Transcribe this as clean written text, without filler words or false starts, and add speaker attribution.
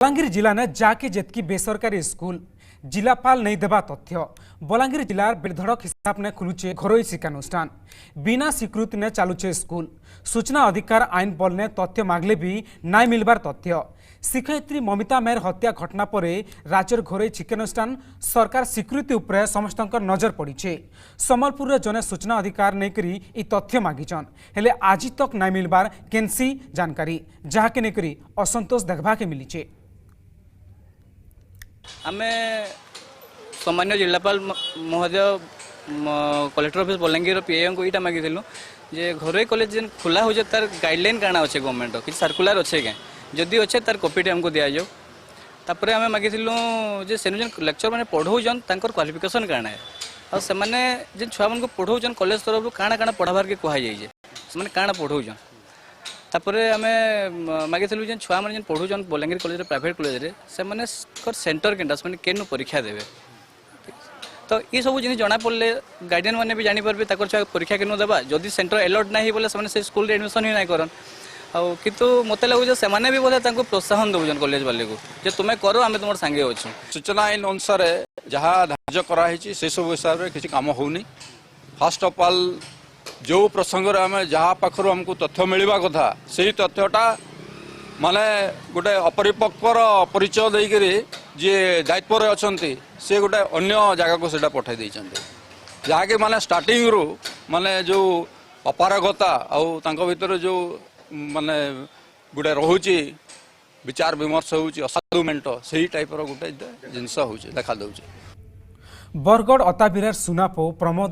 Speaker 1: बलांगीर जिला ने जाके जेतकी बेसरकारी स्कूल जिलापाल नहीं देवा तथ्य बलांगीर जिलार बेधड़क हिसाब ने खुलुचे घरोई शिक्षानुष्ठान बिना स्वीकृति ने चालुचे स्कूल सूचना अधिकार आईन बल ने तथ्य मागले भी नाई मिलबार तथ्य शिक्षयित्री ममिता मेहर हत्या घटना पर राज्यर घरोई शिक्षानुष्ठान सरकार स्वीकृति उपरे समस्त नजर पड़े सम्बलपुर जने सूचना अधिकार नहीं ई तथ्य मागिछन हेले आज तक नाई मिलबार केनसी जानकारी जहाँके नहीं असंतोष देखा के मिली।
Speaker 2: आमे सामान्य जिलापाल महोदय कलेक्टर ऑफिस बलांगीर पीएम को यहाँ मागिलु जे घरोई कॉलेज जेन खुला हो तार गाइडलाइन काना अच्छे गवर्नमेंट कि सर्कुलर अच्छे क्या जदि अच्छे तार कॉपी हमको दि जाऊ तापर आम मागिलु जे से जेन लेक्चर मैंने पढ़ाऊन तांकर क्वालिफिकेशन काना है और से मैंने जेन छुआ मान पढ़ाऊन कॉलेज तरफ काना काना पढ़ाबार के कहुई से काना पढ़ाऊन तापर आम मागिलु जेन छुआ मैंने पढ़ाऊन बलांगीर कॉलेज प्राइवेट कॉलेज से सेंटर केनटा से केन परीक्षा देवे तो ये सब जिन जना पड़े गार्डियन मैंने भी जानीपारे तक छुआ परीक्षा केन देवा जदि सेंटर एलॉट ना बोले से स्कूल एडमिशन ही ना करन किंतु मत लगुच से भी बोधे प्रोत्साहन दौन कॉलेज वाले को जे तुम्हें करो आम तुम सांगे अच्छु
Speaker 3: सूचना आईन अनुसार जहाँ धार्य कराई से सब हिसाब से किसी कम होनी फास्ट ऑफ ऑल जो प्रसंग आम जहाँ पाखर हमको तथ्य मिलवा कथा से तथ्यटा माने गोटे अपरिपक्वर परिचय देकर जी दायित्व अच्छा सी गोटे अन्य जगह को सीटा पठाई देते जहाँकि माने स्टार्टिंग रू माने जो अपारगता आउ भीतर जो माने गोटे रोचे विचार विमर्श होसाधु मेट से टाइप गोटे जिनस देखा दौर
Speaker 1: बरगढ़ अताबिरार सुनापो प्रमोद